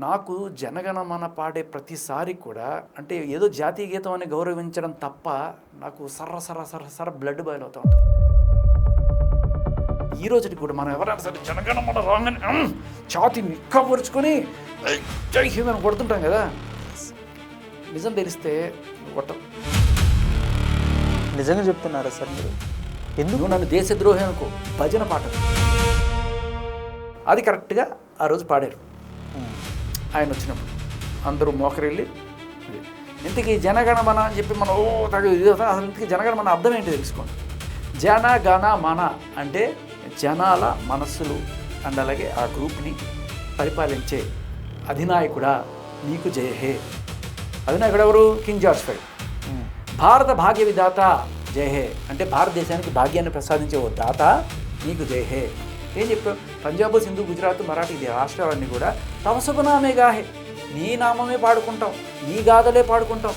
నాకు జనగణమన పాడే ప్రతిసారి కూడా అంటే ఏదో జాతీయ గీతం అని గౌరవించడం తప్ప నాకు సర్ర బ్లడ్ బాయిల్ అవుతూ ఉంటుంది. ఈ రోజుకి కూడా మనం ఎవరైనా సరే జనగణమన రాగానే ఛాతీ నిక్కపరుచుకొని జై హింద్ అని కొడుతుంటాం కదా. నిజం తెలిస్తే కొట్టం. నిజంగా చెప్తున్నారా సార్ మీరు? ఎందుకు నన్ను దేశద్రోహి అనుకో, భజన పాట అది కరెక్ట్గా ఆ రోజు పాడారు ఆయన వచ్చినప్పుడు. అందరూ మోకరిల్లి ఇంతకీ జనగణమన అని చెప్పి మనం అసలు ఇంతకీ జనగణమన అర్థం ఏంటి తెలుసుకోండి. జనగణ మన అంటే జనాల మనస్సులు అండ్ అలాగే ఆ గ్రూప్ని పరిపాలించే అధినాయకుడా నీకు జయ హే. అధినాయకుడు ఎవరు? King George V. భారత భాగ్య విధాత జయ హే అంటే భారతదేశానికి భాగ్యాన్ని ప్రసాదించే ఓ దాత నీకు జయ హే. ఏం చెప్పావు? పంజాబ్, సింధు, గుజరాత్, మరాఠీ రాష్ట్రాలన్నీ కూడా తవ శుభనామే గాహే, నీ నామమే పాడుకుంటాం, నీ గాథలే పాడుకుంటాం.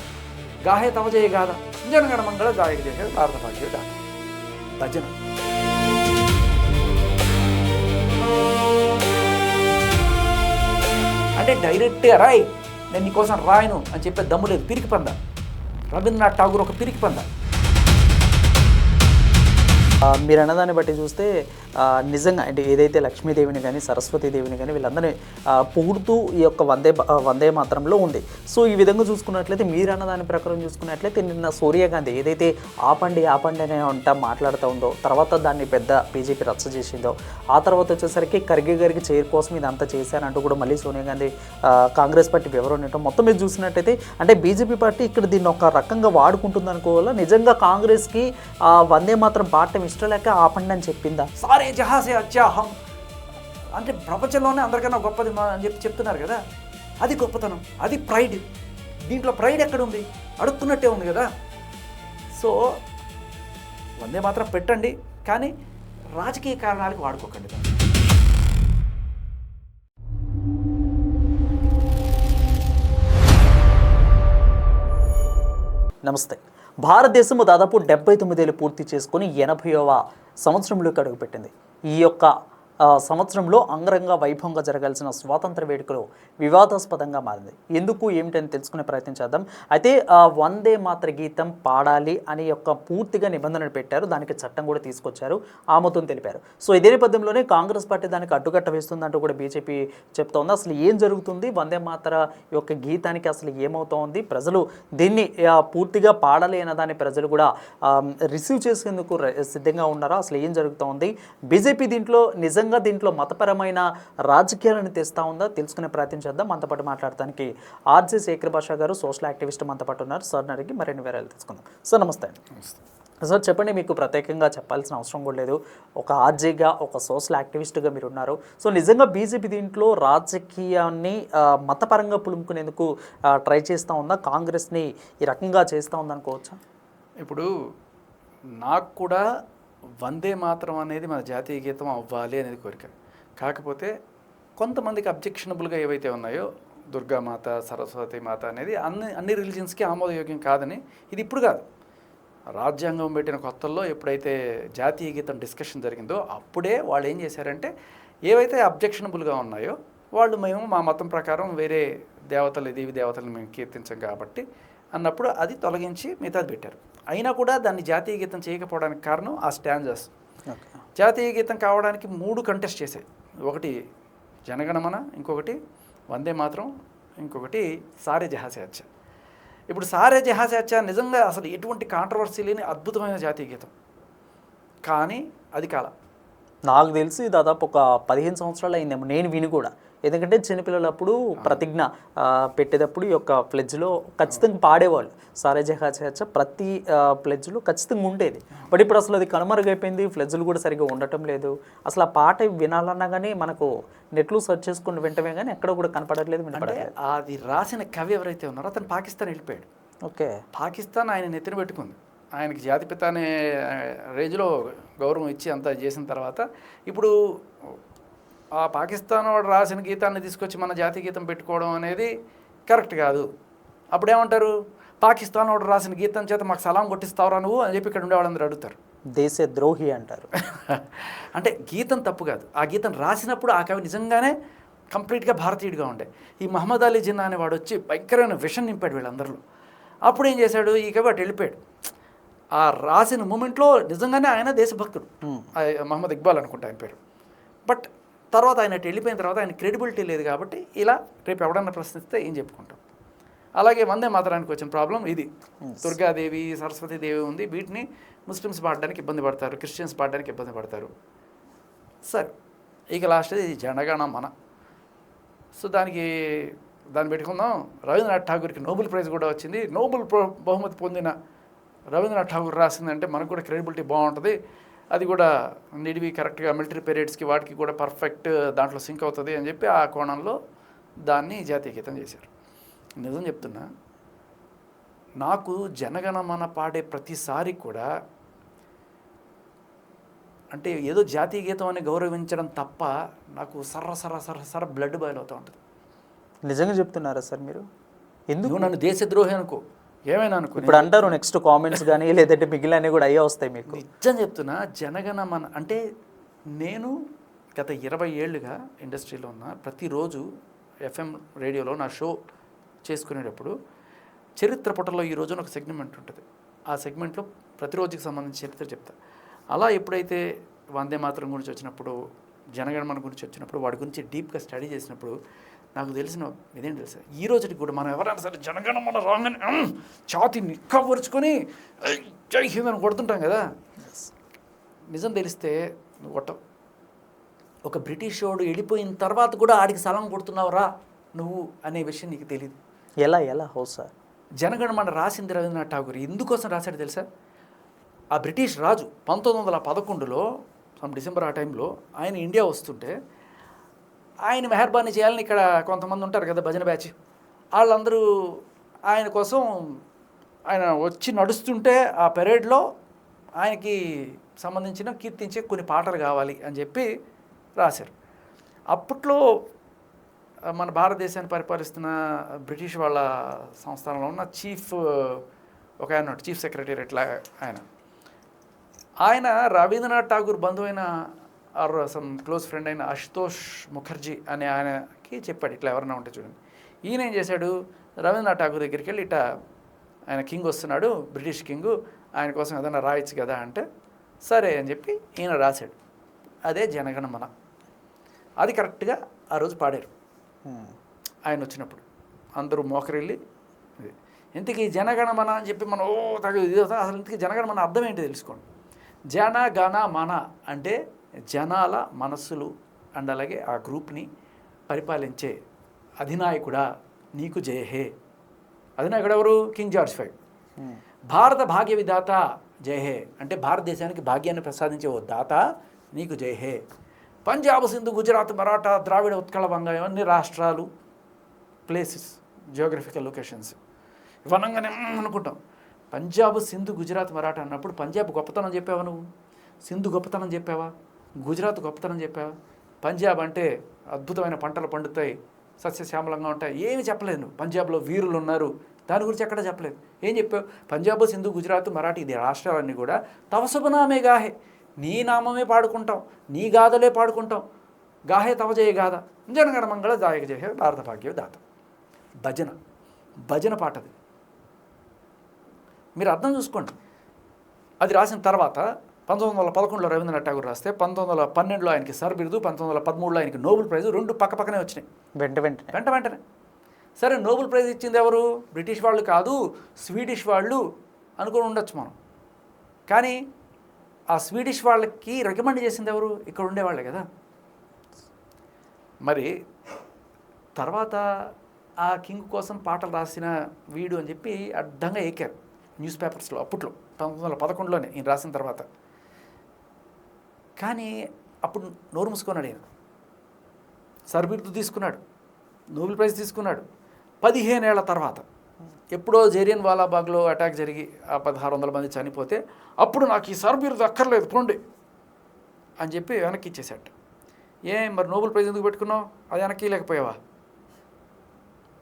గాహే తవ జయ గాథ జనగణ మంగళ గాయక జయ భారత భాగ్య దాత భజన. అంటే డైరెక్ట్గా రాయి, నేను నీకోసం రాయను అని చెప్పే దమ్ము లేదు. పిరికి పంద. రవీంద్రనాథ్ ఠాగూర్ ఒక పిరికి పంద. మీరు అన్నదాన్ని బట్టి చూస్తే నిజంగా అంటే ఏదైతే లక్ష్మీదేవిని కానీ సరస్వతీదేవిని కానీ వీళ్ళందరినీ పొగుడుతూ ఈ యొక్క వందే మాత్రంలో ఉంది. సో ఈ విధంగా చూసుకున్నట్లయితే మీరు అన్నదాని ప్రకారం చూసుకున్నట్లయితే నిన్న సోనియా గాంధీ ఏదైతే ఆపండి అనే అంట మాట్లాడుతూ ఉందో, తర్వాత దాన్ని పెద్ద బీజేపీ రచ్చ చేసిందో, ఆ తర్వాత వచ్చేసరికి ఖర్గే గారికి చైర్ కోసం ఇదంతా చేశానంటూ కూడా మళ్ళీ సోనియా గాంధీ కాంగ్రెస్ పార్టీ వివరణ ఇవ్వడం, మొత్తం మీద చూసినట్టయితే అంటే బీజేపీ పార్టీ ఇక్కడ దీన్ని ఒక రకంగా వాడుకుంటుంది అనుకోవాలా? నిజంగా కాంగ్రెస్కి వందే మాత్రం పాడటం ఇష్టం లేక ఆపండి అని చెప్పిందా? సారే జహాసే అత్యాహం అంటే ప్రపంచంలోనే అందరికన్నా గొప్పది అని చెప్పి చెప్తున్నారు కదా. అది గొప్పతనం, అది ప్రైడ్. దీంట్లో ప్రైడ్ ఎక్కడుంది? అడుగుతున్నట్టే ఉంది కదా. సో వందే మాత్రం పెట్టండి, కానీ రాజకీయ కారణాలకు వాడుకోకండి. నమస్తే. భారతదేశము దాదాపు 79 ఏళ్ళు పూర్తి చేసుకొని 80వ సంవత్సరంలోకి అడుగుపెట్టింది. ఈ యొక్క సంవత్సరంలో అంగరంగ వైభవంగా జరగాల్సిన స్వాతంత్ర వేడుకలు వివాదాస్పదంగా మారింది. ఎందుకు ఏమిటని తెలుసుకునే ప్రయత్నం చేద్దాం. అయితే వందే మాతర గీతం పాడాలి అని యొక్క పూర్తిగా నిబంధనలు పెట్టారు, దానికి చట్టం కూడా తీసుకొచ్చారు, ఆమోదం తెలిపారు. సో ఇదే నేపథ్యంలోనే కాంగ్రెస్ పార్టీ దానికి అడ్డుకట్ట వేస్తుందంటూ కూడా బీజేపీ చెప్తా ఉంది. అసలు ఏం జరుగుతుంది? వందే మాతర యొక్క గీతానికి అసలు ఏమవుతోంది? ప్రజలు దీన్ని పూర్తిగా పాడాలి అన్న దాన్ని ప్రజలు కూడా రిసీవ్ చేసేందుకు సిద్ధంగా ఉన్నారా? అసలు ఏం జరుగుతోంది? బీజేపీ దీంట్లో మతపరమైన రాజకీయాలను తెస్తా ఉందా? తెలుసుకునే ప్రయత్నం చేద్దాం. మనతో పాటు మాట్లాడటానికి ఆర్జే శేఖర్ భాషా గారు, సోషల్ యాక్టివిస్ట్ మనతో పాటు ఉన్నారు. సార్ అడిగి మరిన్ని వివరాలు తెలుసుకుందాం. సార్ నమస్తే. సార్ చెప్పండి, మీకు ప్రత్యేకంగా చెప్పాల్సిన అవసరం కూడా లేదు, ఒక ఆర్జేగా ఒక సోషల్ యాక్టివిస్ట్గా మీరు ఉన్నారు. సో నిజంగా బీజేపీ దీంట్లో రాజకీయాన్ని మతపరంగా పులుముకునేందుకు ట్రై చేస్తూ ఉందా? కాంగ్రెస్ని ఈ రకంగా చేస్తూ ఉందనుకోవచ్చా? ఇప్పుడు నాకు కూడా వందే మాతరం అనేది మన జాతీయ గీతం అవ్వాలి అనేది కోరిక. కాకపోతే కొంతమందికి అబ్జెక్షనబుల్గా ఏవైతే ఉన్నాయో, దుర్గామాత, సరస్వతి మాత అనేది అన్ని రిలీజియన్స్కి ఆమోదయోగ్యం కాదని, ఇది ఇప్పుడు కాదు, రాజ్యాంగం పెట్టిన కొత్తల్లో ఎప్పుడైతే జాతీయ గీతం డిస్కషన్ జరిగిందో అప్పుడే వాళ్ళు ఏం చేశారంటే ఏవైతే అబ్జెక్షనబుల్గా ఉన్నాయో మేము మా మతం ప్రకారం వేరే దేవతలు, దేవి దేవతలను మేము కీర్తించాం కాబట్టి అన్నప్పుడు అది తొలగించి మిగతాది పెట్టారు. అయినా కూడా దాన్ని జాతీయ గీతం చేయకపోవడానికి కారణం ఆ స్టాంజర్స్. జాతీయ గీతం కావడానికి 3 కంటెస్ట్ చేశాయి. ఒకటి జనగణమన, ఇంకొకటి వందే మాత్రం, ఇంకొకటి సారే జహాసే అచ్చా. ఇప్పుడు సారే జహాసే అచ్చా నిజంగా అసలు ఎటువంటి కాంట్రవర్సీ లేని అద్భుతమైన జాతీయ గీతం, కానీ అది కాల. నాకు తెలిసి దాదాపు ఒక 15 సంవత్సరాలు అయిందేమో నేను విని కూడా. ఎందుకంటే చిన్నపిల్లలప్పుడు ప్రతిజ్ఞ పెట్టేటప్పుడు ఈ యొక్క ప్లెడ్జ్లో ఖచ్చితంగా పాడేవాళ్ళు సారే జహాసే ప్రతి ప్లెడ్జ్లో ఖచ్చితంగా ఉండేది. బట్ ఇప్పుడు అసలు అది కనుమరుగైపోయింది, ప్లెడ్జ్లు కూడా సరిగ్గా ఉండటం లేదు. అసలు ఆ పాట వినాలన్నా కానీ మనకు నెట్లో సెర్చ్ చేసుకుని వింటమే కానీ ఎక్కడ కూడా కనపడట్లేదు, వినపడలేదు. అది రాసిన కవి ఎవరైతే ఉన్నారో అతను పాకిస్తాన్ వెళ్ళిపోయాడు. ఓకే, పాకిస్తాన్ ఆయన నెత్తిన పెట్టుకుంది. ఆయనకి జాతిపిత అనే రేంజ్లో గౌరవం ఇచ్చి అంతా చేసిన తర్వాత ఇప్పుడు ఆ పాకిస్తాన్ వాడు రాసిన గీతాన్ని తీసుకొచ్చి మన జాతీయ గీతం పెట్టుకోవడం అనేది కరెక్ట్ కాదు. అప్పుడేమంటారు? పాకిస్తాన్ వాడు రాసిన గీతం చేత మాకు సలాం కొట్టిస్తావురా నువ్వు అని చెప్పి ఇక్కడ ఉండే వాళ్ళందరూ అడుగుతారు. దేశ ద్రోహి అంటారు. అంటే గీతం తప్పు కాదు, ఆ గీతం రాసినప్పుడు ఆ కవి నిజంగానే కంప్లీట్గా భారతీయుడిగా ఉండే. ఈ మహమ్మద్ అలీ జిన్నా అనేవాడు వచ్చి భయంకరమైన విషం నింపాడు వీళ్ళందరిలో. అప్పుడు ఏం చేశాడు, ఈ కవి అటు వెళ్ళిపోయాడు. ఆ రాసిన మూమెంట్లో నిజంగానే ఆయన దేశభక్తుడు, మహమ్మద్ ఇక్బాల్ అనుకుంటా ఆయన పేరు. బట్ తర్వాత ఆయన అటు వెళ్ళిపోయిన తర్వాత ఆయన క్రెడిబిలిటీ లేదు కాబట్టి ఇలా రేపు ఎవడన్నా ప్రశ్నిస్తే ఏం చెప్పుకుంటాం. అలాగే వందే మాతరానికి వచ్చిన ప్రాబ్లం ఇది. దుర్గాదేవి, సరస్వతీదేవి ఉంది, వీటిని ముస్లిమ్స్ పాడడానికి ఇబ్బంది పడతారు, క్రిస్టియన్స్ పాడడానికి ఇబ్బంది పడతారు. సరే, ఇక లాస్ట్ ఇది జనగణ మన. సో దాన్ని పెట్టుకుందాం. రవీంద్రనాథ్ ఠాగూర్కి నోబెల్ ప్రైజ్ కూడా వచ్చింది. నోబెల్ బహుమతి పొందిన రవీంద్రనాథ్ ఠాగూర్ రాసిందంటే మనకు కూడా క్రెడిబిలిటీ బాగుంటుంది. అది కూడా నిడివి కరెక్ట్గా మిలిటరీ పీరియడ్స్కి వాటికి కూడా పర్ఫెక్ట్ దాంట్లో సింక్ అవుతుంది అని చెప్పి ఆ కోణంలో దాన్ని జాతీయ గీతం చేశారు. నిజం చెప్తున్నా, నాకు జనగణమన పాడే ప్రతిసారి కూడా అంటే ఏదో జాతీయ గీతం అని గౌరవించడం తప్ప నాకు సర్ర బ్లడ్ బాయిల్ అవుతూ ఉంటుంది. నిజంగా చెప్తున్నారా సార్ మీరు? ఎందుకు? నన్ను దేశద్రోహి అనుకో, ఏమైనా అనుకో, ఇప్పుడు అంటారు నెక్స్ట్ కామెంట్స్ కానీ లేదంటే మిగిలినవి కూడా అయ్యే వస్తాయి మీకు. నిజం చెప్తున్నా, జనగణమన అంటే నేను గత 20 ఏళ్ళుగా ఇండస్ట్రీలో ఉన్న ప్రతిరోజు FM రేడియోలో నా షో చేసుకునేటప్పుడు చరిత్ర పుటల్లో ఈ రోజున ఒక సెగ్మెంట్ ఉంటుంది. ఆ సెగ్మెంట్లో ప్రతిరోజుకి సంబంధించిన చరిత్ర చెప్తా. అలా ఎప్పుడైతే వందే మాతరం గురించి వచ్చినప్పుడు, జనగణమన గురించి వచ్చినప్పుడు, వాడి గురించి డీప్గా స్టడీ చేసినప్పుడు నాకు తెలిసిన ఇదేం తెలుసా, ఈ రోజుకి కూడా మనం ఎవరైనా సరే జనగణమన రాగానే ఛాతీ నిక్కబరుచుకొని జై హింద్ అని కొడుతుంటాం కదా. నిజం తెలిస్తే నువ్వు కొట్టవు. ఒక బ్రిటిష్ వాడు వెళ్ళిపోయిన తర్వాత కూడా ఆడికి సలాం కొడుతున్నావురా నువ్వు అనే విషయం నీకు తెలియదు. ఎలా హౌ సార్? జనగణమన రాసింది రవీంద్రనాథ్ ఠాగూర్ ఎందుకోసం రాశాడు తెలుసా? ఆ బ్రిటిష్ రాజు 1911లో డిసెంబర్ ఆ టైంలో ఆయన ఇండియా వస్తుంటే ఆయన మెహర్బానీ చేయాలని ఇక్కడ కొంతమంది ఉంటారు కదా భజన బ్యాచ్, వాళ్ళందరూ ఆయన కోసం ఆయన వచ్చి నడుస్తుంటే ఆ పెరేడ్లో ఆయనకి సంబంధించిన కీర్తించే కొన్ని పాటలు కావాలి అని చెప్పి రాశారు. అప్పట్లో మన భారతదేశాన్ని పరిపాలిస్తున్న బ్రిటిష్ వాళ్ళ సంస్థానంలో ఉన్న చీఫ్ ఒక ఆయన చీఫ్ సెక్రటరీ అట్లా ఆయన రవీంద్రనాథ్ ఠాగూర్ బంధువైన ఆర్ సమ్ క్లోజ్ ఫ్రెండ్ అయిన అశుతోష్ ముఖర్జీ అనే ఆయనకి చెప్పాడు, ఇట్లా ఎవరైనా ఉంటే చూడండి. ఈయన ఏం చేశాడు, రవీంద్రనాథ్ ఠాగూర్ దగ్గరికి వెళ్ళి ఇట్లా ఆయన కింగ్ వస్తున్నాడు, బ్రిటిష్ కింగ్, ఆయన కోసం ఏదైనా రాయొచ్చు కదా అంటే సరే అని చెప్పి ఈయన రాశాడు. అదే జనగణమన. అది కరెక్ట్గా ఆ రోజు పాడారు ఆయన వచ్చినప్పుడు. అందరూ మోకరిల్లి ఇంతకీ జనగణమన అని చెప్పి మనం అసలు ఇంతకీ జనగణమన అర్థం ఏంటి తెలుసుకోండి. జనగణ మన అంటే జనాల మనస్సులు అండ్ అలాగే ఆ గ్రూప్ని పరిపాలించే అధినాయకుడా నీకు జయహే. అధినాయకుడు ఎవరు? King George V. భారత భాగ్య విధాత జయహే అంటే భారతదేశానికి భాగ్యాన్ని ప్రసాదించే ఓ దాత నీకు జయహే. పంజాబ్, సింధు, గుజరాత్, మరాఠా, ద్రావిడ, ఉత్కళ, వంగ ఇవన్నీ రాష్ట్రాలు, ప్లేసెస్, జియోగ్రఫికల్ లొకేషన్స్. ఇవనంగానే అనుకుంటాం. పంజాబ్, సింధు, గుజరాత్, మరాఠా అన్నప్పుడు పంజాబ్ గొప్పతనం చెప్పావా నువ్వు? సింధు గొప్పతనం చెప్పావా? గుజరాత్ గొప్పతనం చెప్పావా? పంజాబ్ అంటే అద్భుతమైన పంటలు పండుతాయి, సస్యశ్యామలంగా ఉంటాయి, ఏమి చెప్పలేదు నువ్వు. పంజాబ్లో వీరులు ఉన్నారు, దాని గురించి ఎక్కడ చెప్పలేదు. ఏం చెప్పావు? పంజాబ్, సింధు, గుజరాత్, మరాఠీ ఇది రాష్ట్రాలన్నీ కూడా తవ శుభనామే గాహే, నీ నామమే పాడుకుంటాం, నీ గాథలే పాడుకుంటాం. గాహే తవ జయ గాథ, జనగణ మంగళ జాయక జయ భారత భాగ్య దాత. భజన పాటది. మీరు అర్థం చూసుకోండి. అది రాసిన తర్వాత 1911లో రవీంద్రనాథ్ ఠాగూర్ రాస్తే 1912లో ఆయనకి సర్ బిరుదు, 1913లో ఆయనకి నోబెల్ ప్రైజు, రెండు పక్కనే వచ్చినాయి వెంటనే. సరే, నోబెల్ ప్రైజ్ ఇచ్చింది ఎవరు? బ్రిటిష్ వాళ్ళు కాదు, స్వీడిష్ వాళ్ళు అనుకుని ఉండొచ్చు మనం. కానీ ఆ స్వీడిష్ వాళ్ళకి రికమెండ్ చేసింది ఎవరు? ఇక్కడ ఉండేవాళ్ళే కదా. మరి తర్వాత ఆ కింగ్ కోసం పాటలు రాసిన వీడు అని చెప్పి అడ్డంగా ఎక్కారు న్యూస్ పేపర్స్లో అప్పట్లో 1911లోనే ఈయన రాసిన తర్వాత. కానీ అప్పుడు నోరు మూసుకున్నాడు ఆయన. సర్ బిరుదు తీసుకున్నాడు, నోబెల్ ప్రైజ్ తీసుకున్నాడు. 15 ఏళ్ల తర్వాత ఎప్పుడో జలియన్ వాలాబాగ్లో అటాక్ జరిగి ఆ 1600 మంది చనిపోతే అప్పుడు నాకు ఈ సర్ బిరుదు అక్కర్లేదు పోండి అని చెప్పి వెనక్కి ఇచ్చేసాడు. మరి నోబెల్ ప్రైజ్ ఎందుకు పెట్టుకున్నావు? అది వెనక్కి లేకపోయావా?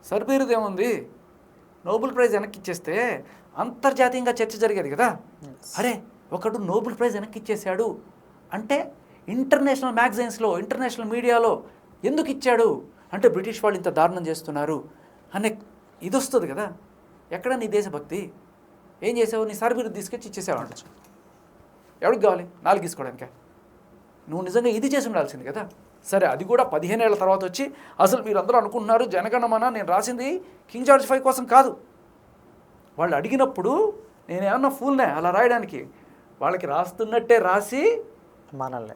సర్ బిరుదు ఏముంది, నోబెల్ ప్రైజ్ వెనక్కి ఇచ్చేస్తే అంతర్జాతీయంగా చర్చ జరిగేది కదా. అరే, ఒకడు నోబెల్ ప్రైజ్ వెనక్కి ఇచ్చేసాడు అంటే ఇంటర్నేషనల్ మ్యాగజైన్స్లో, ఇంటర్నేషనల్ మీడియాలో ఎందుకు ఇచ్చాడు? అంటే బ్రిటిష్ వాళ్ళు ఇంత దారుణం చేస్తున్నారు అనే ఇది వస్తుంది కదా. ఎక్కడ నీ దేశభక్తి? ఏం చేసావు? నీ సార్ మీరు తీసుకొచ్చి ఇచ్చేసావు అంటచ్చు. ఎవరికి కావాలి? 4 తీసుకోవడానికే. నువ్వు నిజంగా ఇది చేసి ఉండాల్సింది కదా. సరే, అది కూడా 15 ఏళ్ల తర్వాత వచ్చి అసలు మీరు అందరూ అనుకుంటున్నారు జనగణమన నేను రాసింది కింగ్ జార్జ్ 5 కోసం కాదు. వాళ్ళు అడిగినప్పుడు నేనేమన్నా ఫూల్నే అలా రాయడానికి? వాళ్ళకి రాస్తున్నట్టే రాసి మనల్ని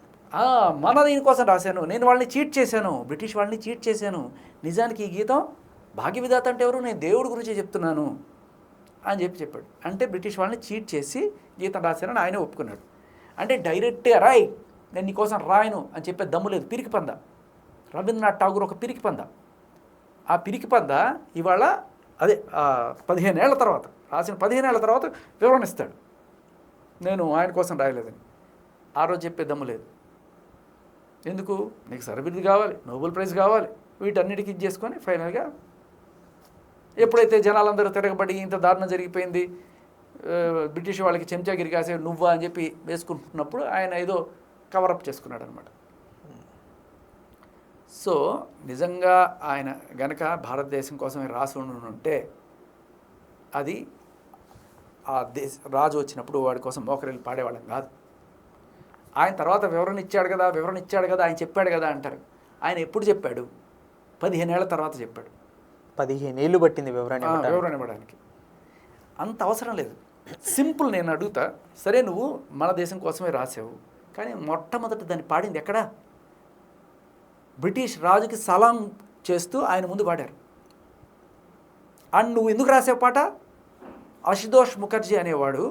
మన దీనికోసం రాశాను. నేను వాళ్ళని చీట్ చేశాను, బ్రిటిష్ వాళ్ళని చీట్ చేశాను. నిజానికి ఈ గీతం భాగ్య విధాత అంటే ఎవరు? నేను దేవుడి గురించి చెప్తున్నాను అని చెప్పాడు. అంటే బ్రిటిష్ వాళ్ళని చీట్ చేసి గీతం రాశానని ఆయనే ఒప్పుకున్నాడు. అంటే డైరెక్ట్గా రాయి, నేను నీకోసం రాయను అని చెప్పే దమ్ము లేదు. పిరికి పంద. రవీంద్రనాథ్ ఠాగూర్ ఒక పిరికి పంద. ఆ పిరికి పంద ఇవాళ అదే 15 ఏళ్ల తర్వాత రాసిన 15 ఏళ్ల తర్వాత వివరణ ఇస్తాడు, నేను ఆయన కోసం రాయలేదని. ఆ రోజు చెప్పే దమ్ము లేదు. ఎందుకు? నీకు సర్బిరుది కావాలి, నోబెల్ ప్రైజ్ కావాలి, వీటన్నిటికీ ఇది చేసుకొని ఫైనల్గా ఎప్పుడైతే జనాలందరూ తిరగబడి ఇంత దారుణం జరిగిపోయింది, బ్రిటిష్ వాళ్ళకి చెంచాగిరి కాసే నువ్వా అని చెప్పి వేసుకుంటున్నప్పుడు ఆయన ఏదో కవరప్ చేసుకున్నాడు అనమాట. సో నిజంగా ఆయన గనక భారతదేశం కోసమే రాసి ఉంటే అది ఆ రాజు వచ్చినప్పుడు వాడి కోసం మోకరిల్లు పాడేవాళ్ళం కాదు. ఆయన తర్వాత వివరణ ఇచ్చాడు కదా, ఆయన చెప్పాడు కదా అంటారు. ఆయన ఎప్పుడు చెప్పాడు? 15 ఏళ్ల తర్వాత చెప్పాడు. 15 ఏళ్ళు పట్టింది వివరణ ఇవ్వడానికి. అంత అవసరం లేదు. సింపుల్. నేను అడుగుతా, సరే నువ్వు మన దేశం కోసమే రాసావు, కానీ మొట్టమొదటి దాన్ని పాడింది ఎక్కడా? బ్రిటిష్ రాజుకి సలాం చేస్తూ ఆయన ముందు పాడారు. అండ్ నువ్వు ఎందుకు రాసావు పాట? అశుతోష్ ముఖర్జీ అనేవాడు,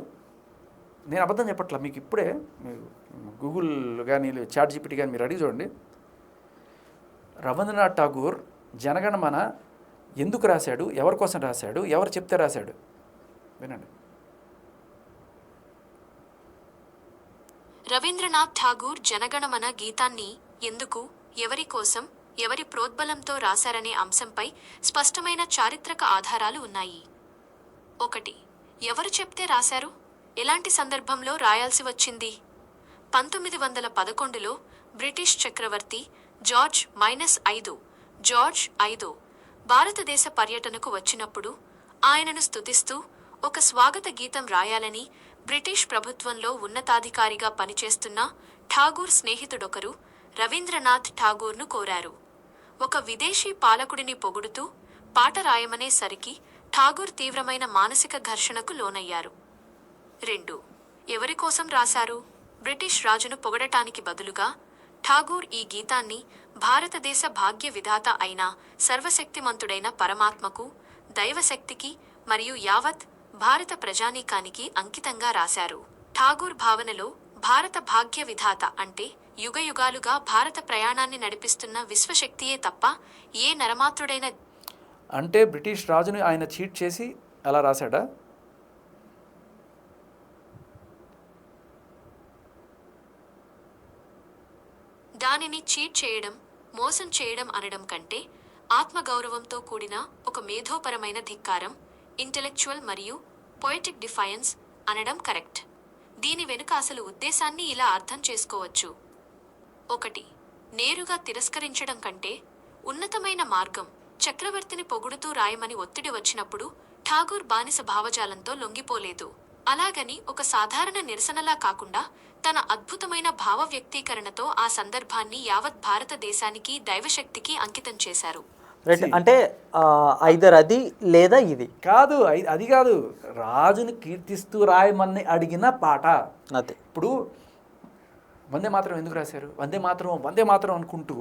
నేను అబద్ధం చెప్పట్లా, మీకు ఇప్పుడే మీరు గూగుల్ కానీ చాట్ జీపీటీ కానీ మీరు అడిగి చూడండి, రవీంద్రనాథ్ ఠాగూర్ జనగణమన ఎందుకు రాశాడు, ఎవరి కోసం రాశాడు, ఎవరు చెప్తే రాశాడు వినండి. రవీంద్రనాథ్ ఠాగూర్ జనగణమన గీతాన్ని ఎందుకు, ఎవరి కోసం, ఎవరి ప్రోద్బలంతో రాశారనే అంశంపై స్పష్టమైన చారిత్రక ఆధారాలు ఉన్నాయి. 1. ఎవరు చెప్తే రాశారు? ఎలాంటి సందర్భంలో రాయాల్సి వచ్చింది? 1911లో బ్రిటిష్ చక్రవర్తి జార్జ్ ఐదో భారతదేశ పర్యటనకు వచ్చినప్పుడు ఆయనను స్తుతిస్తూ ఒక స్వాగత గీతం రాయాలని బ్రిటిష్ ప్రభుత్వంలో ఉన్నతాధికారిగా పనిచేస్తున్న ఠాగూర్ స్నేహితుడొకరు రవీంద్రనాథ్ ఠాగూర్ను కోరారు. ఒక విదేశీ పాలకుడిని పొగుడుతూ పాట రాయమనే సరికి ఠాగూర్ తీవ్రమైన మానసిక ఘర్షణకు లోనయ్యారు. 2. ఎవరి కోసం రాశారు? బ్రిటిష్ రాజును పొగడటానికి బదులుగా ఠాగూర్ ఈ గీతాన్ని భారతదేశ భాగ్య విధాత అయిన సర్వశక్తిమంతుడైన పరమాత్మకు, దైవశక్తికి మరియు యావత్ భారత ప్రజానీకానికి అంకితంగా రాశారు. ఠాగూర్ భావనలో భారత భాగ్య విధాత అంటే యుగయుగాలుగా భారత ప్రయాణాన్ని నడిపిస్తున్న విశ్వశక్తియే తప్ప ఏ నరమాత్రుడైన. అంటే బ్రిటిష్ రాజుని ఆయన చీట్ చేసి అలా రాశాడా? దానిని చీట్ చేయడం, మోసం చేయడం అనడం కంటే ఆత్మగౌరవంతో కూడిన ఒక మేధోపరమైన ధిక్కారం, ఇంటెలెక్చువల్ మరియు పొయిటిక్ డిఫయన్స్ అనడం కరెక్ట్. దీని వెనుక అసలు ఉద్దేశాన్ని ఇలా అర్థం చేసుకోవచ్చు. 1. నేరుగా తిరస్కరించడం కంటే ఉన్నతమైన మార్గం. చక్రవర్తిని పొగుడుతూ రాయమని ఒత్తిడి వచ్చినప్పుడు ఠాగూర్ బానిస భావజాలంతో లొంగిపోలేదు. అలాగని ఒక సాధారణ నిరసనలా కాకుండా తన అద్భుతమైన భావ వ్యక్తీకరణతో ఆ సందర్భాన్ని యావత్ భారతదేశానికి, దైవశక్తికి అంకితం చేశారు. అంటే ఐదర్ అది లేదా ఇది కాదు, అది కాదు, రాజుని కీర్తిస్తూ రాయమని అడిగిన పాట. అదే ఇప్పుడు వందే మాత్రం ఎందుకు రాశారు? వందే మాత్రం అనుకుంటూ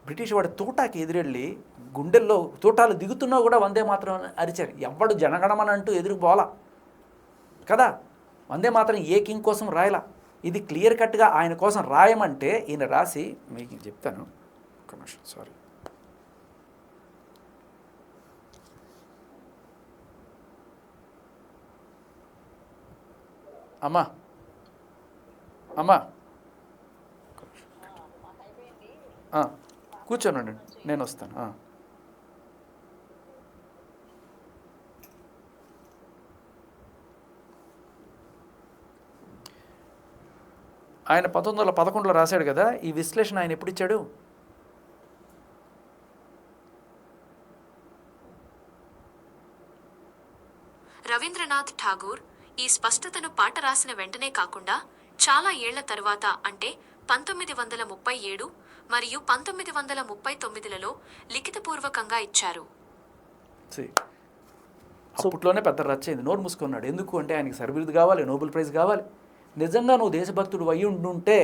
బ్రిటిష్ వాడి తోటాకి ఎదురెళ్ళి గుండెల్లో తోటాలు దిగుతున్నా కూడా వందే మాత్రం అరిచారు. ఎవడు జనగణమని అంటూ ఎదురు పోలా కదా. వందే మాత్రం ఏ కింగ్ కోసం రాయలా. ఇది క్లియర్ కట్గా ఆయన కోసం రాయమంటే ఈయన రాసి మీకు చెప్తాను. ఒక నిమిషం, సారీ. అమ్మా కూర్చోనండి, నేను వస్తాను. ఆయన 1911లో రాశాడు కదా. ఈ విశ్లేషణ ఆయన ఎప్పుడు ఇచ్చాడు? రవీంద్రనాథ్ ఠాగూర్ ఈ స్పష్టతను పాట రాసిన వెంటనే కాకుండా చాలా ఏళ్ల తరువాత అంటే 1937 మరియు 1939లలో లిఖితపూర్వకంగా ఇచ్చారు. See, అప్పట్లోనే పెద్ద రచ్చ అయింది. నోరు మూసుకున్నాడు. ఎందుకు అంటే ఆయనకి సర్బిరుదు కావాలి, నోబెల్ ప్రైజ్ కావాలి. నిజంగా నువ్వు దేశభక్తుడు అయ్యి ఉండుంటే,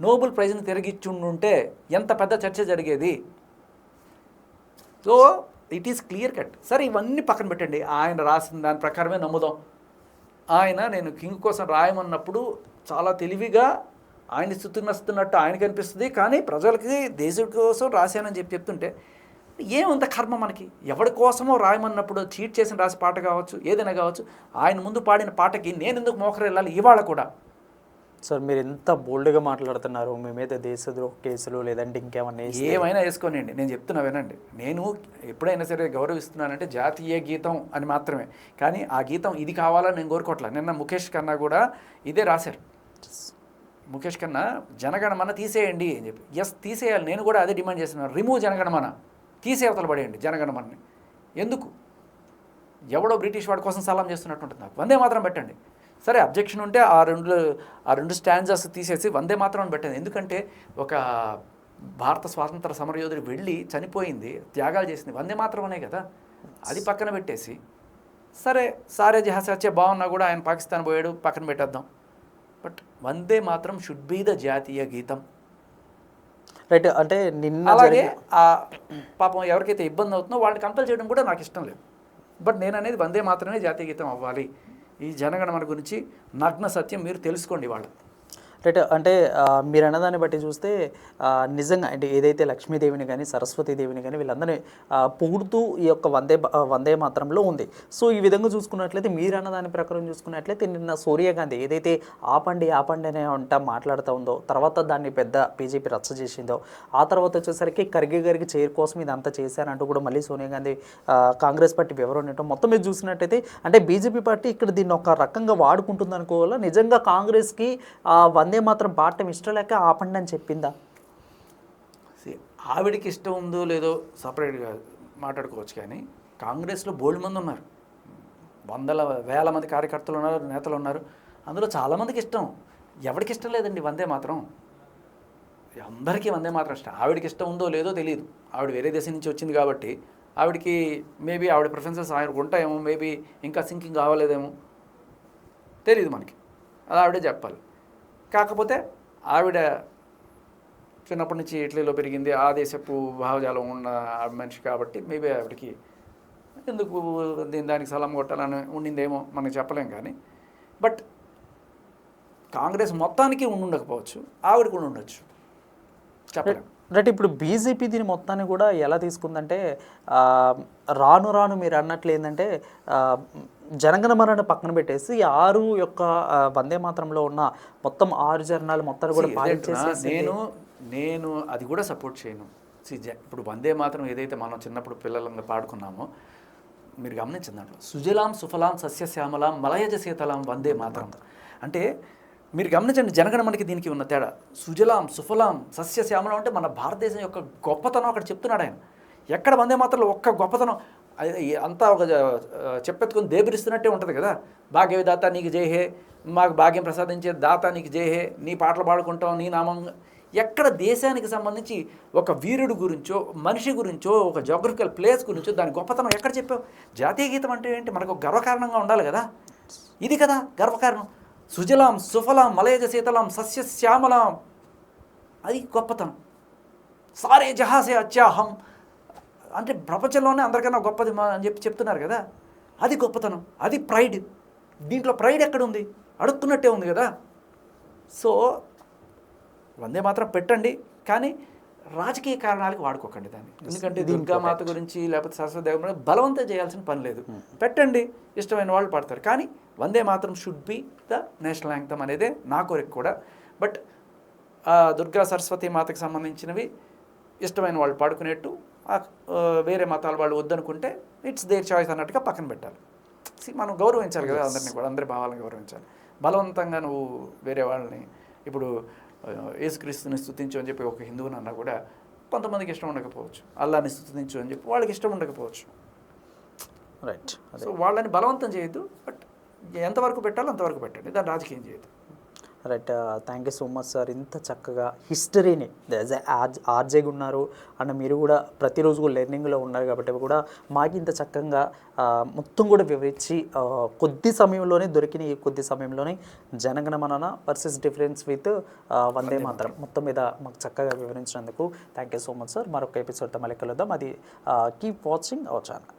నోబెల్ ప్రైజ్ని తిరిగిచ్చి ఉండుంటే ఎంత పెద్ద చర్చ జరిగేది. So it is clear cut. సరే ఇవన్నీ పక్కన పెట్టండి, ఆయన రాసిన దాని ప్రకారమే నమ్ముదాం. ఆయన నేను కింగ్ కోసం రాయమన్నప్పుడు చాలా తెలివిగా ఆయన స్థుతిస్తున్నట్టు ఆయనకు అనిపిస్తుంది, కానీ ప్రజలకి దేశం కోసం రాశానని చెప్తుంటే ఏమంత కర్మ మనకి. ఎవరి కోసమో రాయమన్నప్పుడు చీట్ చేసిన రాసి పాట కావచ్చు, ఏదైనా కావచ్చు, ఆయన ముందు పాడిన పాటకి నేను ఎందుకు మోకరెళ్ళాలి ఇవాళ కూడా. సార్ మీరు ఎంత బోల్డ్గా మాట్లాడుతున్నారు, మీ మీద దేశద్రోహ కేసులు లేదంటే ఇంకేమన్నా ఏమైనా వేసుకోనండి. నేను చెప్తున్నా వినండి, నేను ఎప్పుడైనా సరే గౌరవిస్తున్నానంటే జాతీయ గీతం అని మాత్రమే, కానీ ఆ గీతం ఇది కావాలని నేను కోరుకోవట్లేదు. నిన్న ముఖేష్ ఖన్నా కూడా ఇదే రాశారు. ముఖేష్ ఖన్నా జనగణమన తీసేయండి అని చెప్పి. ఎస్ తీసేయాలి, నేను కూడా అదే డిమాండ్ చేస్తున్నాను. రిమూవ్ జనగణమన, తీసేవతలు పడేయండి జనగణమని. ఎందుకు? ఎవడో బ్రిటిష్ వాడి కోసం సలాం చేస్తున్నట్టు ఉంటుంది నాకు. వందే మాత్రం పెట్టండి. సరే అబ్జెక్షన్ ఉంటే ఆ రెండు స్టాండ్జర్స్ తీసేసి వందే మాత్రం పెట్టండి. ఎందుకంటే ఒక భారత స్వాతంత్ర సమరయోధుడు వెళ్ళి చనిపోయింది, త్యాగాలు చేసింది వందే మాత్రం అనే కదా. అది పక్కన పెట్టేసి సరే సారే జహాస్ వచ్చే బాగున్నా కూడా ఆయన పాకిస్తాన్ పోయాడు, పక్కన పెట్టేద్దాం. బట్ వందే మాత్రం షుడ్ బీ ద జాతీయ గీతం. రైట్. అంటే నిన్న అలాగే ఆ పాపం ఎవరికైతే ఇబ్బంది అవుతుందో వాళ్ళని కంపెల్ చేయడం కూడా నాకు ఇష్టం లేదు. బట్ నేను అనేది వందే మాత్రమే జాతీయ గీతం అవ్వాలి. ఈ జనగణమన గురించి నగ్న సత్యం మీరు తెలుసుకోండి వాళ్ళు. రైట్. అంటే మీరు అన్నదాన్ని బట్టి చూస్తే నిజంగా అంటే ఏదైతే లక్ష్మీదేవిని కానీ సరస్వతీదేవిని కానీ వీళ్ళందరినీ పొగుడుతూ ఈ యొక్క వందే మాత్రంలో ఉంది. సో ఈ విధంగా చూసుకున్నట్లయితే మీరు అన్నదాని ప్రకారం చూసుకున్నట్లయితే నిన్న సోనియా గాంధీ ఏదైతే ఆపండి అనే మాట్లాడుతూ ఉందో, తర్వాత దాన్ని పెద్ద బీజేపీ రచ్చ చేసిందో, ఆ తర్వాత వచ్చేసరికి ఖర్గే గారికి చైర్ కోసం ఇదంతా చేశారంటూ కూడా మళ్ళీ సోనియా గాంధీ కాంగ్రెస్ పార్టీ వివరణ ఇవ్వడం, మొత్తం మీద చూసినట్టయితే అంటే బీజేపీ పార్టీ ఇక్కడ దీన్ని ఒక రకంగా వాడుకుంటుంది అనుకోవాలా? నిజంగా కాంగ్రెస్కి వందే మాత్రం పాడటం ఇష్టం లేక ఆపండి అని చెప్పిందా? ఆవిడికి ఇష్టం ఉందో లేదో సపరేట్గా మాట్లాడుకోవచ్చు, కానీ కాంగ్రెస్లో బోల్డ్ మంది ఉన్నారు, వేల మంది కార్యకర్తలు ఉన్నారు, నేతలు ఉన్నారు. అందులో చాలామందికి ఇష్టం. ఎవరికి ఇష్టం లేదండి వందే మాత్రం. అందరికీ వందే మాత్రం ఇష్టం. ఆవిడకి ఇష్టం ఉందో లేదో తెలియదు. ఆవిడ వేరే దేశం నుంచి వచ్చింది కాబట్టి ఆవిడకి మేబీ ఆవిడ ప్రిఫరెన్సెస్ ఆవిడకి ఉంటాయేమో, మేబీ ఇంకా సింకింగ్ కావలేదేమో తెలియదు మనకి. అది ఆవిడే చెప్పాలి. కాకపోతే ఆవిడ చిన్నప్పటి నుంచి ఇటలీలో పెరిగింది, ఆ దేశపు భావజాలం ఉన్న మనిషి కాబట్టి మేబీ ఆవిడకి ఎందుకు దానికి సలాం కొట్టాలని ఉండిందేమో మనకు చెప్పలేం. కానీ బట్ కాంగ్రెస్ మొత్తానికి ఉండకపోవచ్చు, ఆవిడ కూడా ఉండొచ్చు, చెప్పలేం. రైట్. ఇప్పుడు బీజేపీ దీని మొత్తాన్ని కూడా ఎలా తీసుకుందంటే రాను రాను మీరు అన్నట్లు ఏంటంటే జనగణమనను పక్కన పెట్టేసి 6 యొక్క వందే మాత్రంలో ఉన్న మొత్తం 6 చరణాలు మొత్తం కూడా పాటించేసి నేను అది కూడా సపోర్ట్ చేయను. ఇప్పుడు వందే మాత్రం ఏదైతే మనం చిన్నప్పుడు పిల్లలందరూ పాడుకున్నామో మీరు గమనించిన దాంట్లో సుజలాం సుఫలాం సస్యశ్యామలాం మలయజ శీతలాం వందే మాత్రం అంటే మీరు గమనించండి, జనగణమనకి దీనికి ఉన్న తేడా. సుజలాం సుఫలాం సస్యశ్యామలం అంటే మన భారతదేశం యొక్క గొప్పతనం అక్కడ చెప్తున్నాడు ఆయన. ఎక్కడ వందే మాత్రంలో ఒక్క గొప్పతనం అంతా ఒక చెప్పెత్తుకొని దేబిరిస్తున్నట్టే ఉంటుంది కదా. భాగ్యవి దాత నీకు జయహే, మాకు భాగ్యం ప్రసాదించే దాత నీకు జయహే, నీ పాటలు పాడుకుంటాం నీ నామం. ఎక్కడ దేశానికి సంబంధించి ఒక వీరుడు గురించో మనిషి గురించో ఒక జోగ్రఫికల్ ప్లేస్ గురించో దాని గొప్పతనం ఎక్కడ చెప్పావు? జాతీయ గీతం అంటే ఏంటి? మనకు గర్వకారణంగా ఉండాలి కదా. ఇది కదా గర్వకారణం. సుజలాం సుఫలాం మలయజ శీతలాం సస్యశ్యామలాం, అది గొప్పతనం. సారే జహాసే అత్యాహం అంటే ప్రపంచంలోనే అందరికన్నా గొప్పది అని చెప్తున్నారు కదా. అది గొప్పతనం, అది ప్రైడ్. దీంట్లో ప్రైడ్ ఎక్కడుంది? అడుగుతున్నట్టే ఉంది కదా. సో వందే మాత్రం పెట్టండి, కానీ రాజకీయ కారణాలకు వాడుకోకండి దాన్ని. ఎందుకంటే దుర్గామాత గురించి లేకపోతే సరస్వతి దేవి బలవంతం చేయాల్సిన పని లేదు. పెట్టండి, ఇష్టమైన వాళ్ళు పాడతారు. కానీ వందే మాత్రం should be the national anthem అనేదే నా కోరిక కూడా. బట్ దుర్గా సరస్వతి మాతకు సంబంధించినవి ఇష్టమైన వాళ్ళు పాడుకునేట్టు, వేరే మతాల వాళ్ళు వద్దనుకుంటే ఇట్స్ దేర్ చాయిస్ అన్నట్టుగా పక్కన పెట్టాలి. మనం గౌరవించాలి కదా అందరినీ కూడా, అందరి భావాలను గౌరవించాలి. బలవంతంగా నువ్వు వేరే వాళ్ళని ఇప్పుడు యేసుక్రీస్తుని స్తుతించు అని చెప్పి ఒక హిందువుని అన్నా కూడా కొంతమందికి ఇష్టం ఉండకపోవచ్చు. అల్లాని స్తుతించు అని చెప్పి వాళ్ళకి ఇష్టం ఉండకపోవచ్చు. రైట్. సో వాళ్ళని బలవంతం చేయొద్దు, బట్ ఎంతవరకు పెట్టాలో అంతవరకు పెట్టండి, దాన్ని రాజకీయం చేయొద్దు. Right. Thank you so much sir. ఇంత చక్కగా హిస్టరీని ఆర్జేగా ఉన్నారు అండ్ మీరు కూడా ప్రతిరోజు కూడా లెర్నింగ్లో ఉన్నారు కాబట్టి కూడా మాకు ఇంత చక్కగా మొత్తం కూడా వివరించి కొద్ది సమయంలోనే దొరికిన ఈ కొద్ది సమయంలోనే Janaganamana versus difference with Vande Mataram మొత్తం మీద మాకు చక్కగా వివరించినందుకు thank you so much sir. మరొక ఎపిసోడ్తో మళ్ళీ కలుద్దాం. అది కీప్ వాచింగ్ అవర్ ఛానల్.